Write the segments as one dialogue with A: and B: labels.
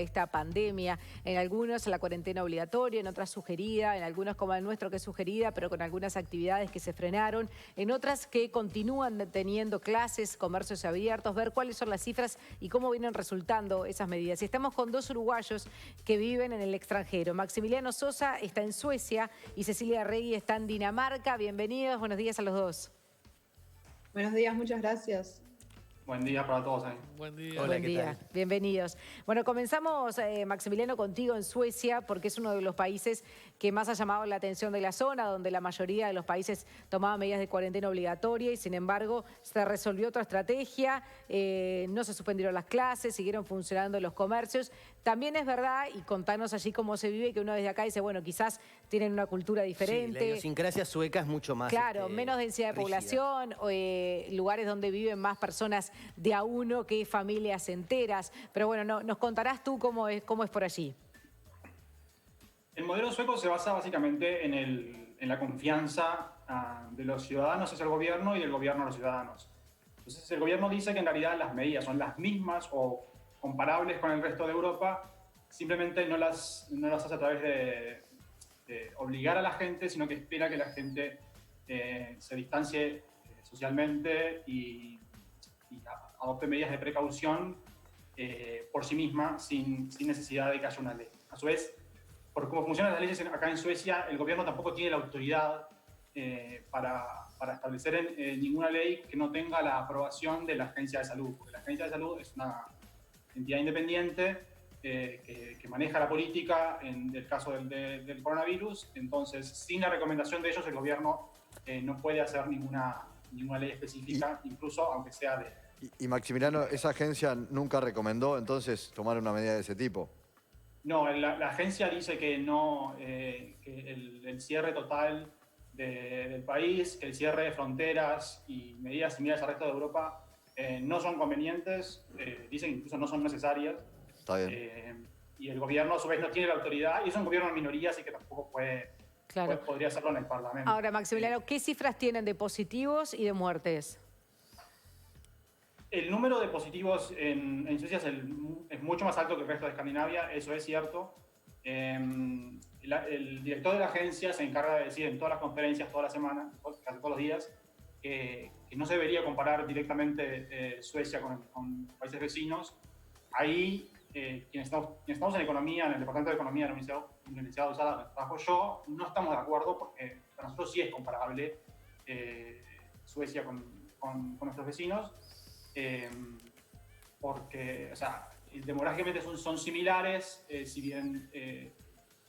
A: esta pandemia. En algunos la cuarentena obligatoria, en otras sugerida, en algunos como el nuestro que es sugerida, pero con algunas actividades que se frenaron, en otras que continúan teniendo clases, comercios abiertos, ver cuáles son las cifras y cómo vienen resultando esas medidas. Y estamos con dos uruguayos que viven en el extranjero. Maximiliano Sosa está en Suecia y Cecilia Regui está en Dinamarca. Bienvenidos, buenos días a los dos.
B: Buenos días, muchas gracias.
C: Buen día para todos ahí.
D: Buen día.
A: Hola, buen día. Bienvenidos. Bueno, comenzamos, Maximiliano, contigo en Suecia, porque es uno de los países que más ha llamado la atención de la zona, donde la mayoría de los países tomaban medidas de cuarentena obligatoria y, sin embargo, se resolvió otra estrategia, no se suspendieron las clases, siguieron funcionando los comercios. También es verdad, y contanos allí cómo se vive, que uno desde acá dice, bueno, quizás tienen una cultura diferente.
E: Sí, la idiosincrasia sueca es mucho más
A: claro, menos densidad de
E: rígida.
A: población, lugares donde viven más personas de a uno que familias enteras. Pero bueno, nos contarás tú cómo es por allí.
C: El modelo sueco se basa básicamente en la confianza de los ciudadanos hacia el gobierno y del gobierno a los ciudadanos. Entonces el gobierno dice que en realidad las medidas son las mismas o comparables con el resto de Europa, simplemente no las hace a través de obligar a la gente, sino que espera que la gente se distancie socialmente y adopte medidas de precaución por sí misma, sin necesidad de que haya una ley. A su vez, por cómo funcionan las leyes acá en Suecia, el gobierno tampoco tiene la autoridad para establecer ninguna ley que no tenga la aprobación de la Agencia de Salud, porque la Agencia de Salud es una entidad independiente que maneja la política en el caso del coronavirus. Entonces, sin la recomendación de ellos, el gobierno no puede hacer ninguna ley específica, incluso aunque sea de...
F: Y Maximiliano, ¿esa agencia nunca recomendó entonces tomar una medida de ese tipo?
C: No, la agencia dice que no, que el cierre total del país, que el cierre de fronteras y medidas similares al resto de Europa no son convenientes, dicen que incluso no son necesarias.
F: Está bien.
C: Y el gobierno a su vez no tiene la autoridad, y es un gobierno en minoría, así que tampoco podría hacerlo en el Parlamento.
A: Ahora, Maximiliano, ¿qué cifras tienen de positivos y de muertes?
C: El número de positivos en Suecia es mucho más alto que el resto de Escandinavia, eso es cierto. El director de la agencia se encarga de decir en todas las conferencias, toda la semana, casi todos los días, que no se debería comparar directamente Suecia con países vecinos. Ahí, quienes estamos en economía, en el departamento de economía de la Universidad de Uppsala, donde trabajo yo, no estamos de acuerdo porque para nosotros sí es comparable Suecia con nuestros vecinos. Porque, o sea, demográficamente son similares, si bien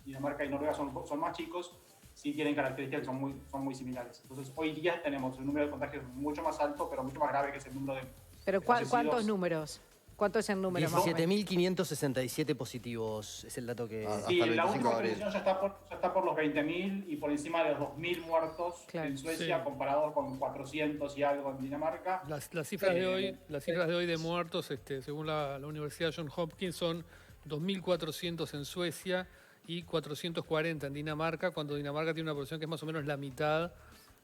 C: Dinamarca y Noruega son más chicos, sí tienen características que son muy similares. Entonces, hoy día tenemos un número de contagios mucho más alto, pero mucho más grave que es el número de...
A: ¿Pero cuántos números? ¿Cuánto es el número?
E: 17.567 positivos es el dato que...
C: Sí, la última actualización ya está por los 20.000 y por encima de los 2.000 muertos en Suecia, sí, comparado con 400 y algo en Dinamarca.
D: Las cifras de hoy de muertos, según la Universidad Johns Hopkins, son 2.400 en Suecia y 440 en Dinamarca, cuando Dinamarca tiene una población que es más o menos la mitad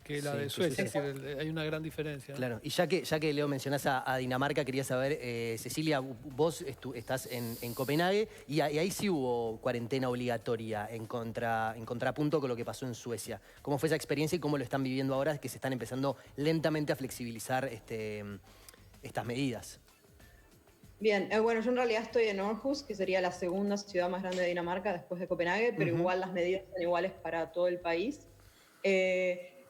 D: que la de Suecia, es decir, hay una gran diferencia, ¿no?
E: Claro, y ya que Leo mencionás a Dinamarca, quería saber, Cecilia, vos estás en Copenhague y ahí sí hubo cuarentena obligatoria en contrapunto con lo que pasó en Suecia. ¿Cómo fue esa experiencia y cómo lo están viviendo ahora que se están empezando lentamente a flexibilizar estas medidas?
B: Bien, bueno, yo en realidad estoy en Aarhus, que sería la segunda ciudad más grande de Dinamarca después de Copenhague, pero igual las medidas son iguales para todo el país.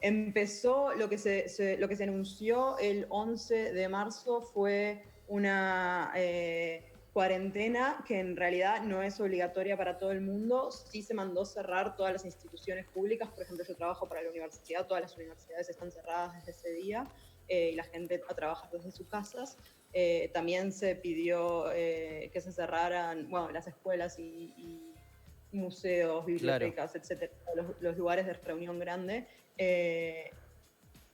B: Empezó, lo que se anunció el 11 de marzo fue una cuarentena que en realidad no es obligatoria para todo el mundo. Sí se mandó cerrar todas las instituciones públicas. Por ejemplo, yo trabajo para la universidad, todas las universidades están cerradas desde ese día y la gente a trabajar desde sus casas. También se pidió que se cerraran, bueno, las escuelas y museos, bibliotecas, claro, etcétera, los lugares de reunión grande.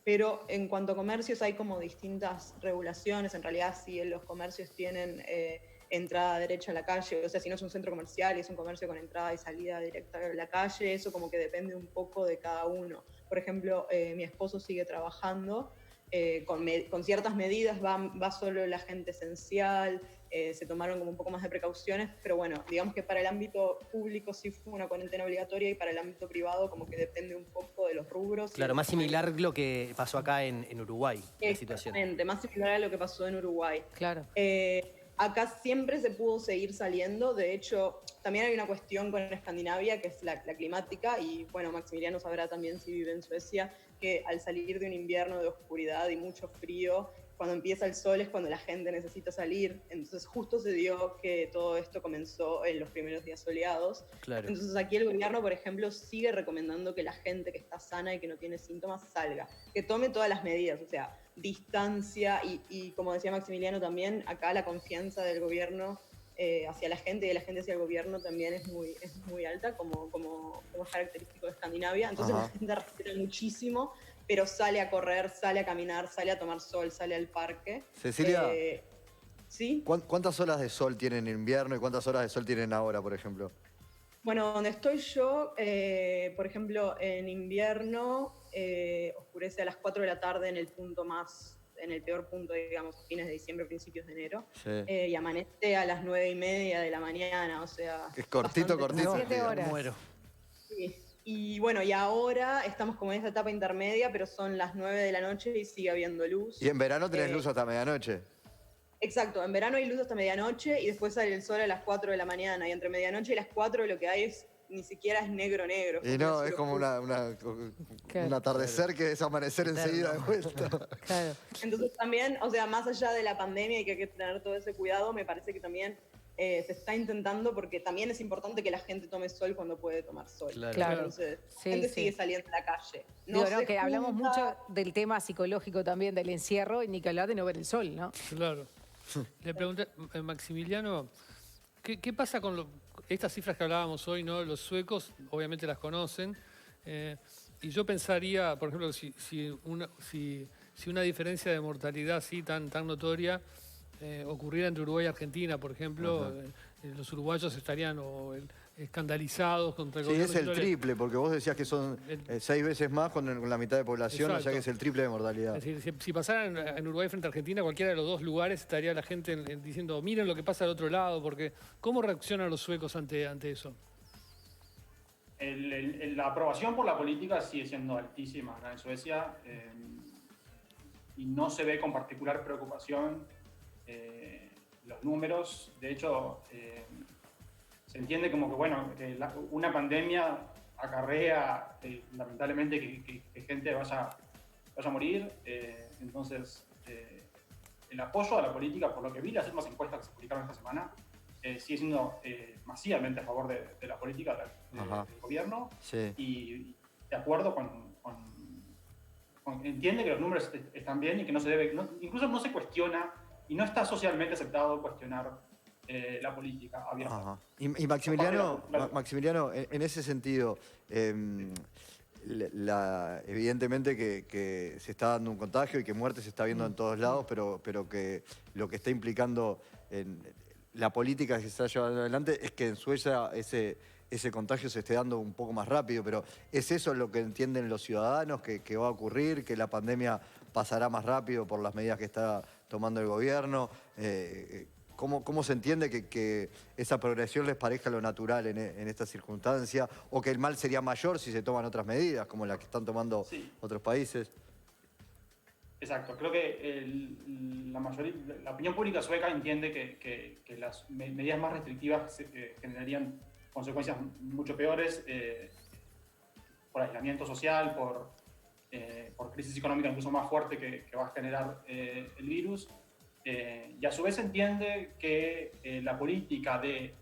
B: Pero en cuanto a comercios hay como distintas regulaciones. En realidad, si los comercios tienen entrada derecha a la calle, o sea, si no es un centro comercial y es un comercio con entrada y salida directa a la calle, eso como que depende un poco de cada uno. Por ejemplo, mi esposo sigue trabajando con ciertas medidas va solo la gente esencial, se tomaron como un poco más de precauciones, pero bueno, digamos que para el ámbito público sí fue una cuarentena obligatoria y para el ámbito privado como que depende un poco de los rubros.
E: Claro, más similar lo que pasó acá en Uruguay, la situación.
B: Exactamente, más similar a lo que pasó en Uruguay.
A: Claro.
B: Acá siempre se pudo seguir saliendo, de hecho, también hay una cuestión con Escandinavia, que es la climática, y bueno, Maximiliano sabrá también si vive en Suecia, que al salir de un invierno de oscuridad y mucho frío, cuando empieza el sol es cuando la gente necesita salir, entonces justo se dio que todo esto comenzó en los primeros días soleados.
E: Claro.
B: Entonces aquí el gobierno, por ejemplo, sigue recomendando que la gente que está sana y que no tiene síntomas salga, que tome todas las medidas, o sea, distancia y como decía Maximiliano también, acá la confianza del gobierno hacia la gente y de la gente hacia el gobierno también es muy alta, como es característico de Escandinavia. Entonces
F: Ajá.
B: la gente respeta muchísimo, pero sale a correr, sale a caminar, sale a tomar sol, sale al parque.
F: Cecilia,
B: ¿Sí?
F: ¿cuántas horas de sol tienen en invierno y cuántas horas de sol tienen ahora, por ejemplo?
B: Bueno, donde estoy yo, por ejemplo, en invierno oscurece a las 4 de la tarde en el peor punto, digamos, fines de diciembre, principios de enero,
F: Sí.
B: y amanece a las 9:30 de la mañana, o sea...
F: Es cortito,
B: bastante
F: cortito.
A: 7 horas.
E: Muero.
B: Sí. Y bueno, y ahora estamos como en esta etapa intermedia, pero son las 9 de la noche y sigue habiendo luz.
F: Y en verano tenés
B: Eh,
F: luz hasta medianoche.
B: Exacto, en verano hay luz hasta medianoche y después sale el sol a las 4 de la mañana. Y entre medianoche y las 4 lo que hay ni siquiera es negro.
F: Y no, es
B: así
F: como
B: oscuro.
F: un atardecer que es amanecer enseguida de vuelta.
A: Claro.
B: Entonces también, o sea, más allá de la pandemia y que hay que tener todo ese cuidado, me parece que también se está intentando, porque también es importante que la gente tome sol cuando puede tomar sol.
A: Claro.
B: Entonces,
A: Sí,
B: la gente
A: sí.
B: sigue saliendo a la calle.
A: Digo,
B: se
A: que hablamos
B: junta.
A: mucho del tema psicológico también, del encierro, y ni que hablar de no ver el sol, ¿no?
D: Claro. Le pregunté, Maximiliano, ¿qué pasa con estas cifras que hablábamos hoy, ¿no? Los suecos obviamente las conocen, y yo pensaría, por ejemplo, si una diferencia de mortalidad así tan notoria ocurriera entre Uruguay y Argentina, por ejemplo, los uruguayos estarían escandalizados contra el
F: Sí,
D: gobierno.
F: es el triple, porque vos decías que son 6 veces más con la mitad de población, o sea
D: Exacto.
F: que es el triple de mortalidad.
D: Es decir, si pasaran en Uruguay frente a Argentina, cualquiera de los dos lugares, estaría la gente diciendo, miren lo que pasa al otro lado, porque ¿cómo reaccionan los suecos ante eso?
C: La aprobación por la política sigue siendo altísima acá en Suecia y no se ve con particular preocupación los números. De hecho, se entiende como que, bueno, una pandemia acarrea lamentablemente que gente vaya a morir. Entonces, el apoyo a la política, por lo que vi, las últimas encuestas que se publicaron esta semana, sigue siendo masivamente a favor de la política del gobierno.
F: Sí.
C: Y de acuerdo entiende que los números están bien y que no se debe, incluso no se cuestiona y no está socialmente aceptado cuestionar la política abierta.
F: Ajá. Y Maximiliano, en ese sentido, evidentemente que se está dando un contagio y que muerte se está viendo en todos lados, pero que lo que está implicando en la política que se está llevando adelante es que en Suecia ese contagio se esté dando un poco más rápido, pero ¿es eso lo que entienden los ciudadanos, que va a ocurrir, que la pandemia pasará más rápido por las medidas que está tomando el gobierno? ¿Cómo se entiende que esa progresión les parezca lo natural en esta circunstancia? ¿O que el mal sería mayor si se toman otras medidas, como las que están tomando otros países?
C: Exacto, creo que la opinión pública sueca entiende que las medidas más restrictivas generarían consecuencias mucho peores por aislamiento social, por crisis económica incluso más fuerte que va a generar el virus. Y a su vez entiende que la política de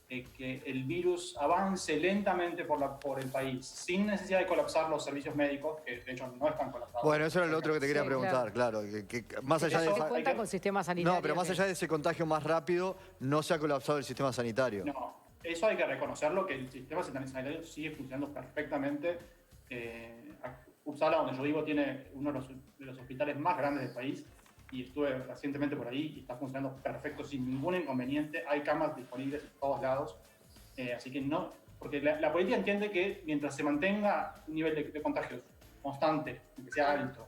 C: que el virus avance lentamente por el país, sin necesidad de colapsar los servicios médicos, que de hecho no están colapsados.
F: Bueno, eso era lo otro que te quería
A: Sí,
F: preguntar, claro. Que más allá de
C: Eso-
F: esa-
A: Cuenta con sistema sanitario.
F: No, pero más allá de ese contagio más rápido, no se ha colapsado el sistema sanitario.
C: No, eso hay que reconocerlo, que el sistema sanitario sigue funcionando perfectamente. Uppsala, donde yo vivo, tiene uno de los hospitales más grandes del país y estuve recientemente por ahí y está funcionando perfecto, sin ningún inconveniente. Hay camas disponibles en todos lados. Así que no, porque la política entiende que mientras se mantenga un nivel de contagios constante, que sea alto,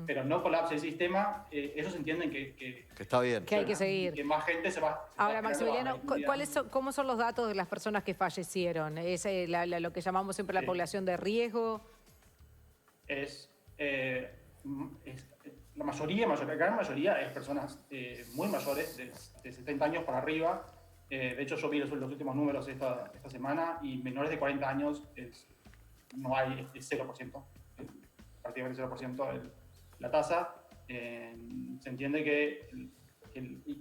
C: pero no colapse el sistema, ellos entienden que
F: está bien.
A: Que hay que seguir.
C: que más gente se va.
A: Ahora,
C: va generando
A: Maximiliano,
C: la inmunidad.
A: ¿cómo son los datos de las personas que fallecieron? ¿Es lo que llamamos siempre la
C: Sí.
A: población de riesgo?
C: La gran mayoría es personas muy mayores, de 70 años para arriba. De hecho, yo vi los últimos números esta semana y menores de 40 años no hay, es 0%, prácticamente 0% la tasa. Se entiende que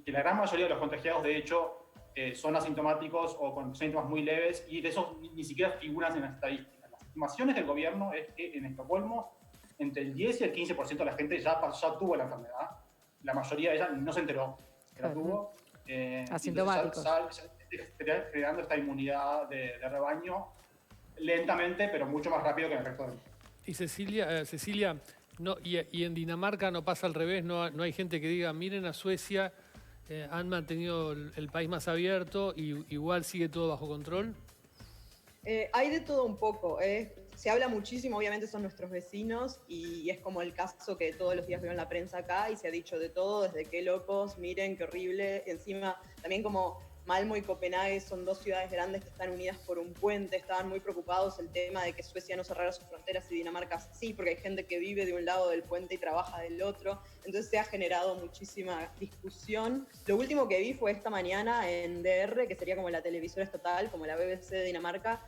C: la gran mayoría de los contagiados, de hecho, son asintomáticos o con síntomas muy leves y de esos ni siquiera figuran en las estadísticas. Las estimaciones del gobierno es que en Estocolmo entre el 10 y el 15% de la gente ya tuvo la enfermedad. La mayoría de ellas no se enteró que la tuvo.
A: Asintomáticos.
C: Estaría creando esta inmunidad de rebaño lentamente, pero mucho más rápido que en el resto del mundo.
D: Y Cecilia, no, y en Dinamarca no pasa al revés, no hay gente que diga, miren a Suecia, han mantenido el país más abierto y igual sigue todo bajo control.
B: Hay de todo un poco. Se habla muchísimo, obviamente son nuestros vecinos y es como el caso que todos los días veo en la prensa acá y se ha dicho de todo, desde qué locos, miren qué horrible. Encima también como Malmo y Copenhague son dos ciudades grandes que están unidas por un puente, estaban muy preocupados el tema de que Suecia no cerrara sus fronteras y Dinamarca sí, porque hay gente que vive de un lado del puente y trabaja del otro, entonces se ha generado muchísima discusión. Lo último que vi fue esta mañana en DR, que sería como la televisora estatal, como la BBC de Dinamarca,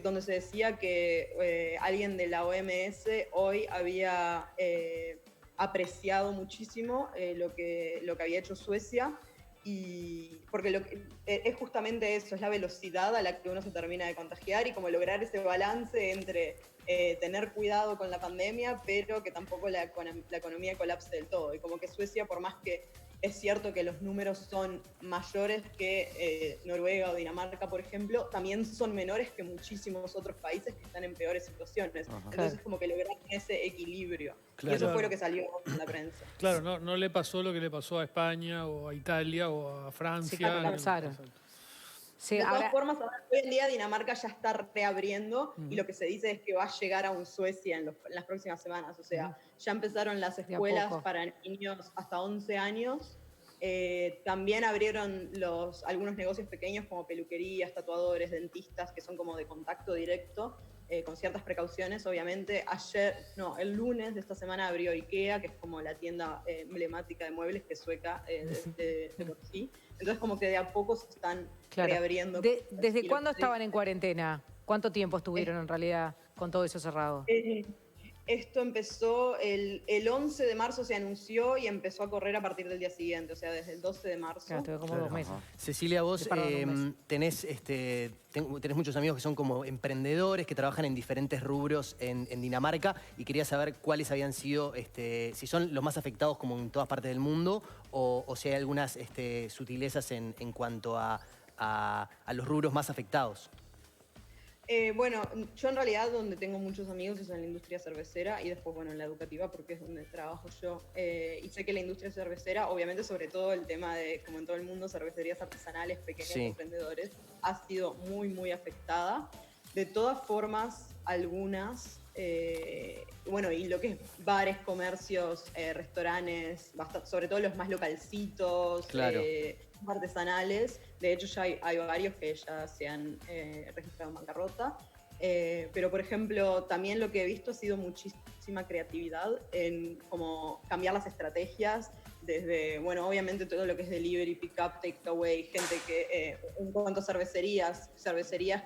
B: donde se decía que alguien de la OMS hoy había apreciado muchísimo lo que había hecho Suecia. Y porque es justamente eso, es la velocidad a la que uno se termina de contagiar y como lograr ese balance entre tener cuidado con la pandemia, pero que tampoco la economía colapse del todo. Y como que Suecia, por más que es cierto que los números son mayores que Noruega o Dinamarca, por ejemplo, también son menores que muchísimos otros países que están en peores situaciones.
F: Ajá.
B: Entonces como que lograr ese equilibrio.
E: Claro.
B: Y eso fue lo que salió en la prensa.
D: Claro, no le pasó lo que le pasó a España o a Italia o a Francia.
A: Sí, que colapsaron. Sí,
B: De todas
A: ahora,
B: formas, hoy en día Dinamarca ya está reabriendo y lo que se dice es que va a llegar a un Suecia en las próximas semanas. O sea, ya empezaron las escuelas
A: poco.
B: para niños hasta 11 años. También abrieron algunos negocios pequeños como peluquerías, tatuadores, dentistas, que son como de contacto directo, con ciertas precauciones, obviamente. El lunes de esta semana abrió IKEA, que es como la tienda emblemática de muebles que es sueca de por sí. Entonces como que de a poco se están
A: claro.
B: reabriendo.
A: ¿Desde cuándo estaban en cuarentena? ¿Cuánto tiempo estuvieron en realidad con todo eso cerrado?
B: Esto empezó el 11 de marzo, se anunció y empezó a correr a partir del día siguiente, o sea, desde el 12 de marzo.
A: Claro, estuve como 2 meses.
E: Cecilia, vos
A: un mes.
E: tenés muchos amigos que son como emprendedores, que trabajan en diferentes rubros en Dinamarca y quería saber cuáles habían sido, si son los más afectados como en todas partes del mundo o si hay algunas sutilezas en cuanto a los rubros más afectados.
B: Bueno, yo en realidad donde tengo muchos amigos es en la industria cervecera y después, bueno, en la educativa porque es donde trabajo yo. Y sé que la industria cervecera, obviamente sobre todo el tema de, como en todo el mundo, cervecerías artesanales, pequeños emprendedores, ha sido muy, muy afectada. De todas formas, algunas, bueno, y lo que es bares, comercios, restaurantes, sobre todo los más localcitos,
E: claro.
B: Artesanales. De hecho, ya hay varios que ya se han registrado en bancarrota. Pero, por ejemplo, también lo que he visto ha sido muchísima creatividad en cómo cambiar las estrategias desde, bueno, obviamente todo lo que es delivery, pick-up, take-away, gente que, en cuanto a cervecerías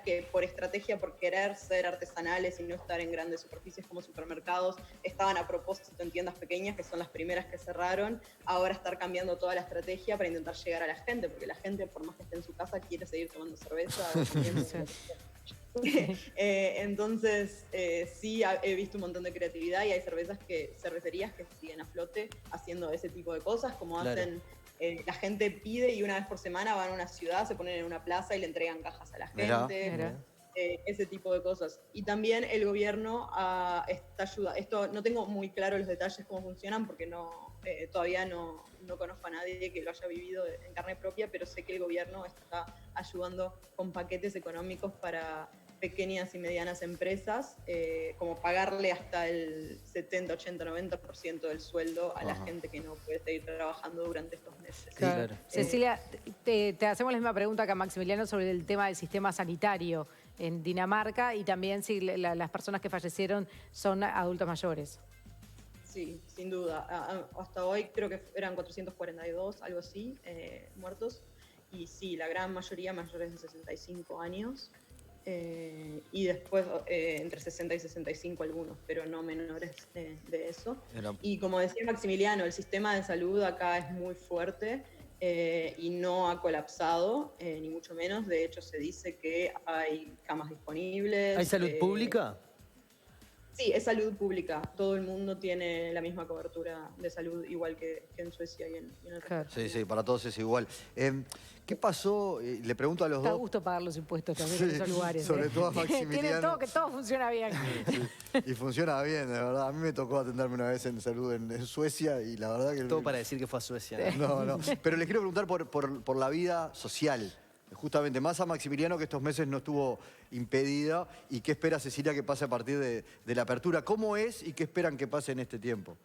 B: que por estrategia, por querer ser artesanales y no estar en grandes superficies como supermercados, estaban a propósito en tiendas pequeñas, que son las primeras que cerraron, ahora estar cambiando toda la estrategia para intentar llegar a la gente, porque la gente, por más que esté en su casa, quiere seguir tomando cerveza. Entonces, sí, he visto un montón de creatividad y hay cervecerías que siguen a flote haciendo ese tipo de cosas, como hacen, la gente pide y una vez por semana van a una ciudad, se ponen en una plaza y le entregan cajas a la gente. Ese tipo de cosas. Y también el gobierno está ayudando. Esto no tengo muy claro los detalles cómo funcionan porque todavía no conozco a nadie que lo haya vivido en carne propia, pero sé que el gobierno está ayudando con paquetes económicos para pequeñas y medianas empresas, como pagarle hasta el 70, 80, 90% del sueldo a la gente que no puede seguir trabajando durante estos meses.
E: Claro.
A: Cecilia, te hacemos la misma pregunta que a Maximiliano sobre el tema del sistema sanitario en Dinamarca y también si las personas que fallecieron son adultos mayores.
B: Sí, sin duda. Hasta hoy creo que eran 442, algo así, muertos. Y sí, la gran mayoría mayores de 65 años. Y después entre 60 y 65 algunos, pero no menores de eso. Y como decía Maximiliano, el sistema de salud acá es muy fuerte y no ha colapsado, ni mucho menos. De hecho, se dice que hay camas disponibles.
E: ¿Hay salud pública?
B: Sí, es salud pública. Todo el mundo tiene la misma cobertura de salud, igual que en Suecia y en el resto.
F: Sí, sí, para todos es igual. ¿Qué pasó? Le pregunto a los
A: Da
F: dos.
A: gusto pagar los impuestos también
F: Sí,
A: en esos lugares.
F: sobre todo a
A: Tienen
F: Maximiliano.
A: todo, que todo funciona bien.
F: Sí, y funciona bien, de verdad. A mí me tocó atenderme una vez en salud en Suecia y la verdad que...
E: Todo para decir que fue a Suecia.
F: No. Pero les quiero preguntar por la vida social. Justamente, más a Maximiliano, que estos meses no estuvo impedida, y qué espera Cecilia que pase a partir de la apertura. ¿Cómo es y qué esperan que pase en este tiempo?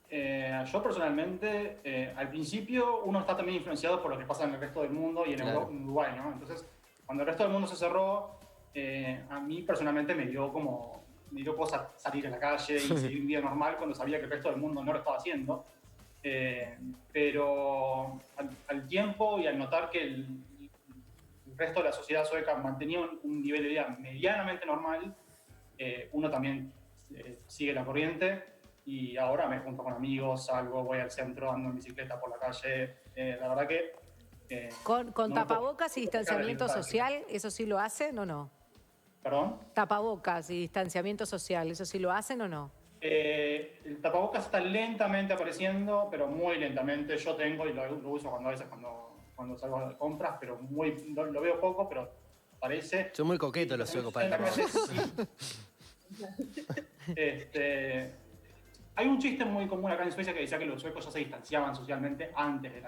C: Yo personalmente, al principio uno está también influenciado por lo que pasa en el resto del mundo y en Uruguay, ¿no? Entonces, cuando el resto del mundo se cerró, a mí personalmente me dio cosa salir a la calle y seguir un día normal cuando sabía que el resto del mundo no lo estaba haciendo. Pero al tiempo y al notar que el resto de la sociedad sueca mantenía un nivel de vida medianamente normal, uno también sigue la corriente y ahora me junto con amigos, salgo, voy al centro, ando en bicicleta por la calle. La verdad que...
A: ¿Con
C: no
A: tapabocas y
C: puedo
A: distanciamiento
C: dejar de
A: social, eso sí lo hacen o no?
C: ¿Perdón?
A: Tapabocas y distanciamiento social, ¿eso sí lo hacen o no?
C: El tapabocas está lentamente apareciendo, pero muy lentamente. Yo tengo y lo uso a veces cuando salgo de compras, pero lo veo poco, pero aparece.
E: Son muy coquetos los suecos para el tapabocas.
C: Hay un chiste muy común acá en Suecia que decía que los suecos ya se distanciaban socialmente antes de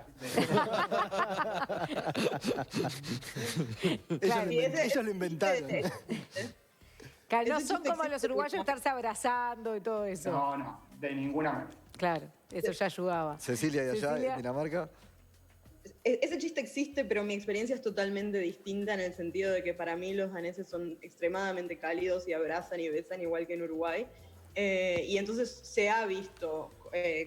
A: Claro.
F: Ellos lo inventaron.
A: Claro, no
B: Ese
A: son
B: chiste
A: como los
B: existe,
A: uruguayos
B: pero-
A: estarse abrazando y todo eso.
C: No, de ninguna manera.
A: Claro, eso ya ayudaba.
F: Cecilia, ¿y allá
A: Cecilia.
F: en Dinamarca?
B: Ese chiste existe, pero mi experiencia es totalmente distinta en el sentido de que para mí los daneses son extremadamente cálidos y abrazan y besan igual que en Uruguay. Y entonces se ha visto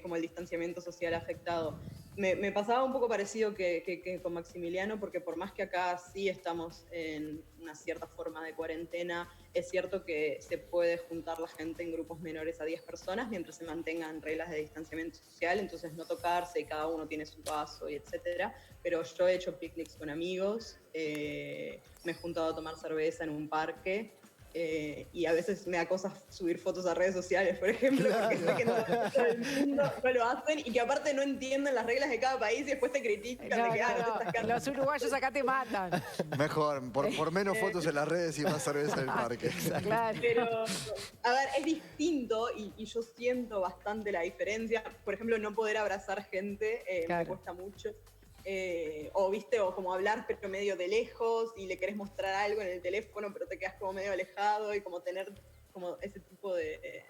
B: como el distanciamiento social afectado. Me pasaba un poco parecido que con Maximiliano, porque por más que acá sí estamos en una cierta forma de cuarentena, es cierto que se puede juntar la gente en grupos menores a 10 personas mientras se mantengan reglas de distanciamiento social, entonces no tocarse y cada uno tiene su vaso y etcétera. Pero yo he hecho picnics con amigos, me he juntado a tomar cerveza en un parque. Y a veces me da cosas subir fotos a redes sociales, por ejemplo, porque sé que todo el mundo no lo hacen y que aparte no entienden las reglas de cada país y después te critican
A: No,
B: de que no te
A: no,
B: estás
A: los uruguayos acá te matan.
F: Mejor, por menos fotos en las redes y más cerveza en el parque.
A: Claro.
B: Pero, a ver, es distinto y yo siento bastante la diferencia. Por ejemplo, no poder abrazar gente
A: Claro.
B: me cuesta mucho. O como hablar pero medio de lejos y le querés mostrar algo en el teléfono pero te quedas como medio alejado y como tener como ese tipo de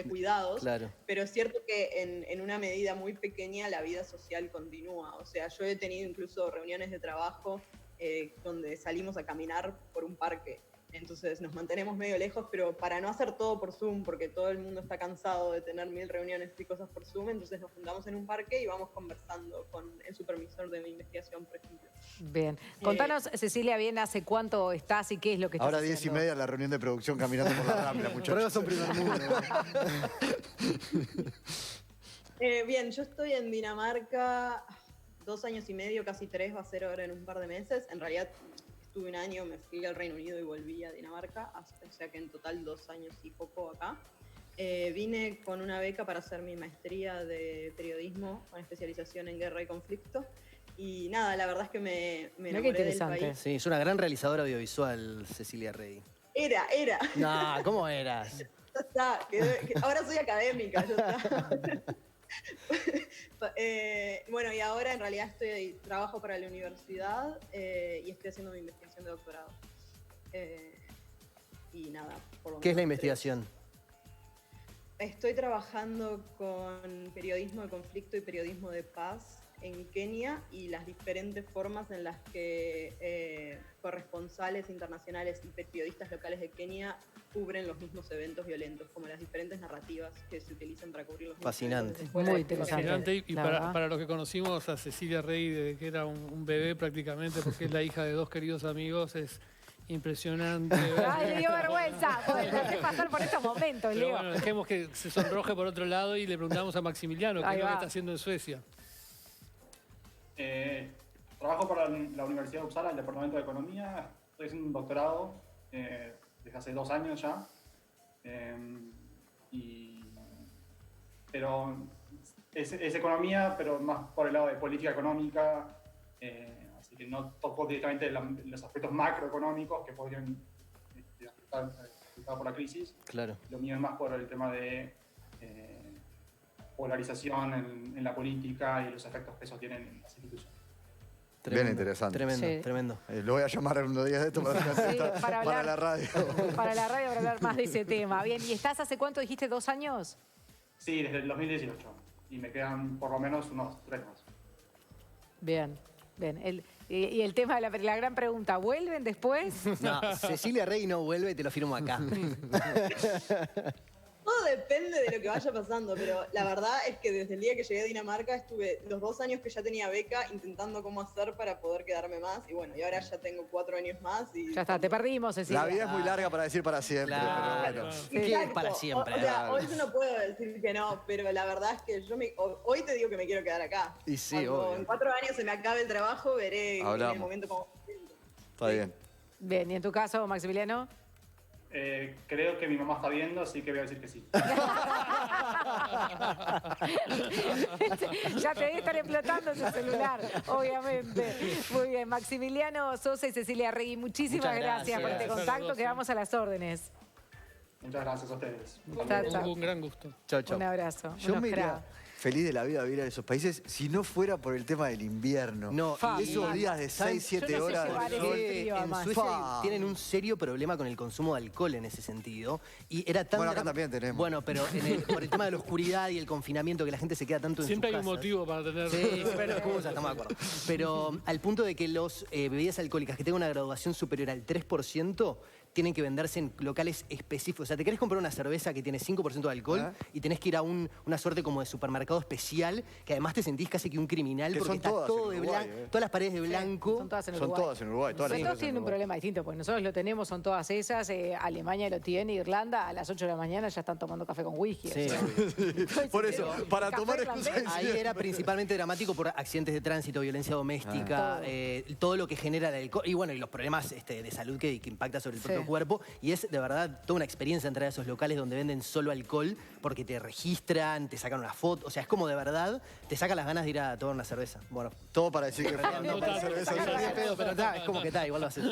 B: cuidados.
E: Claro.
B: Pero es cierto que en una medida muy pequeña la vida social continúa. O sea, yo he tenido incluso reuniones de trabajo donde salimos a caminar por un parque. Entonces nos mantenemos medio lejos, pero para no hacer todo por Zoom, porque todo el mundo está cansado de tener 1000 reuniones y cosas por Zoom, entonces nos juntamos en un parque y vamos conversando con el supervisor de mi investigación, por ejemplo.
A: Bien. Contanos, Cecilia, bien, ¿hace cuánto estás y qué es lo que estás
F: Ahora
A: haciendo?
F: 10:30 la reunión de producción caminando por la Rambla, muchachos.
E: Por eso son primer mundo.
B: Bien, yo estoy en Dinamarca 2 años y medio, casi 3, va a ser ahora en un par de meses. En realidad estuve un año, me fui al Reino Unido y volví a Dinamarca, o sea que en total 2 años y poco acá. Vine con una beca para hacer mi maestría de periodismo con especialización en guerra y conflicto. Y nada, la verdad es que me
A: Mirá qué
B: enamoré del
A: interesante.
B: país.
E: Sí, es una gran realizadora audiovisual, Cecilia Rey.
B: Era.
E: No, ¿cómo eras?
B: Ya está, ahora soy académica, ya está. Bueno, y ahora en realidad trabajo para la universidad y estoy haciendo mi investigación de doctorado. Y nada, por lo
E: ¿Qué es la
B: menos
E: investigación?
B: estoy trabajando con periodismo de conflicto y periodismo de paz en Kenia y las diferentes formas en las que corresponsales internacionales y periodistas locales de Kenia cubren los mismos eventos violentos, como las diferentes narrativas que se utilizan para cubrir los mismos
E: Fascinante.
B: eventos. Después
A: Muy
B: la-
A: interesante.
D: Y
A: la
D: para,
A: verdad.
D: para los que conocimos a Cecilia Rey desde que era un bebé prácticamente, porque es la hija de dos queridos amigos, es impresionante.
A: Ay, le dio vergüenza. Pues, me hace pasar por estos momentos,
D: Pero
A: Leo.
D: bueno, dejemos que se sonroje por otro lado y le preguntamos a Maximiliano qué
A: Ahí
D: es lo que
A: va.
D: está haciendo en Suecia.
C: Trabajo para la Universidad de Uppsala, el Departamento de Economía. Estoy haciendo un doctorado desde hace 2 años ya. Pero es economía, pero más por el lado de política económica. Así que no toco directamente los aspectos macroeconómicos que podrían afectar por la crisis.
E: Claro.
C: Lo mío es más por el tema de polarización en la política y los efectos que eso tienen en las instituciones.
E: Tremendo,
F: interesante.
E: Tremendo,
A: Sí.
E: tremendo.
F: Lo voy a llamar unos días de esto para,
A: Sí, para hablar.
F: la radio.
A: Para la radio, para hablar más de ese tema. Bien, ¿y estás hace cuánto dijiste? ¿2 años?
C: Sí, desde el 2018. Y me quedan por lo menos unos 3 más.
A: Bien, bien. Y el tema de la gran pregunta, ¿vuelven después?
E: No, Cecilia Rey no vuelve, te lo firmo acá.
B: Todo depende de lo que vaya pasando, pero la verdad es que desde el día que llegué a Dinamarca estuve los 2 años que ya tenía beca intentando cómo hacer para poder quedarme más. Y bueno, y ahora ya tengo 4 años más. Y
A: Ya está, te perdimos, Cecilia.
F: La vida es muy larga para decir para siempre,
E: Claro.
F: pero bueno.
E: ¿Qué es
B: Exacto.
E: para siempre?
B: O sea,
F: Claro.
B: hoy yo no puedo decir que no, pero la verdad es que hoy te digo que me quiero quedar acá.
F: Y sí,
B: Cuando
F: obvio.
B: en 4 años se me acabe el trabajo, veré en
F: Hablamos.
B: el momento como...
F: Está bien.
A: Bien, ¿y en tu caso, Maximiliano?
C: Creo que mi mamá está viendo, así que voy a decir que sí.
A: Ya te debe estar explotando ese celular, obviamente. Muy bien, Maximiliano Sosa y Cecilia Regui, muchísimas
E: Muchas
A: gracias por este
D: gracias.
A: contacto. Quedamos a las órdenes.
C: Muchas gracias a ustedes.
A: Chao, chao.
D: Un gran gusto.
F: Chao, chao.
A: Un abrazo.
F: Yo
A: unos
F: me iría
A: cracks.
F: feliz de la vida a vivir a esos países si no fuera por el tema del invierno.
E: No,
A: Fa,
F: esos
A: y-
F: días de
E: ¿saben?
F: 6, 7
A: Yo no sé
F: horas
A: llevar
F: de
A: el
F: sol.
A: frío,
E: en
A: además.
E: Suecia
F: Fa.
E: tienen un serio problema con el consumo de alcohol en ese sentido. Y era tan
F: Bueno, acá también tenemos.
E: Bueno, pero por el tema de la oscuridad y el confinamiento, que la gente se queda tanto en
D: Siempre
E: sus
D: hay un
E: casas.
D: motivo para tener...
E: Sí, siempre hay una excusa, estamos de acuerdo. Pero al punto de que los bebidas alcohólicas que tengan una graduación superior al 3% tienen que venderse en locales específicos. O sea, te querés comprar una cerveza que tiene 5% de alcohol
F: ¿Ah?
E: y tenés que ir a una suerte como de supermercado especial, que además te sentís casi que un criminal
F: Que
E: porque
F: son
E: está
F: todas
E: todo
F: en
E: de
F: Uruguay,
E: blanco, todas las paredes de blanco.
A: Son todas en
F: Son
A: Uruguay.
F: todas en Uruguay, todas las
A: Pero
F: cervezas
A: todos tienen
F: en
A: un
F: Uruguay.
A: problema distinto, porque nosotros lo tenemos, son todas esas. Alemania lo tiene, Irlanda, a las 8 de la mañana ya están tomando café con whisky.
E: Sí.
A: o sea.
F: Por eso, para
A: Café
F: tomar
A: irlandés.
F: excusas.
E: Ahí era principalmente dramático por accidentes de tránsito, violencia doméstica, todo lo que genera el alcohol y bueno, y los problemas de salud que impacta sobre el propio
A: Sí.
E: cuerpo. Y es de verdad toda una experiencia entrar a esos locales donde venden solo alcohol porque te registran, te sacan una foto. O sea, es como de verdad, te saca las ganas de ir a tomar una cerveza. Bueno,
F: Todo para decir que fue a
D: No
F: tomar
D: tanto.
F: cerveza.
E: ni de pedo, pero está, es como que está, igual lo haces.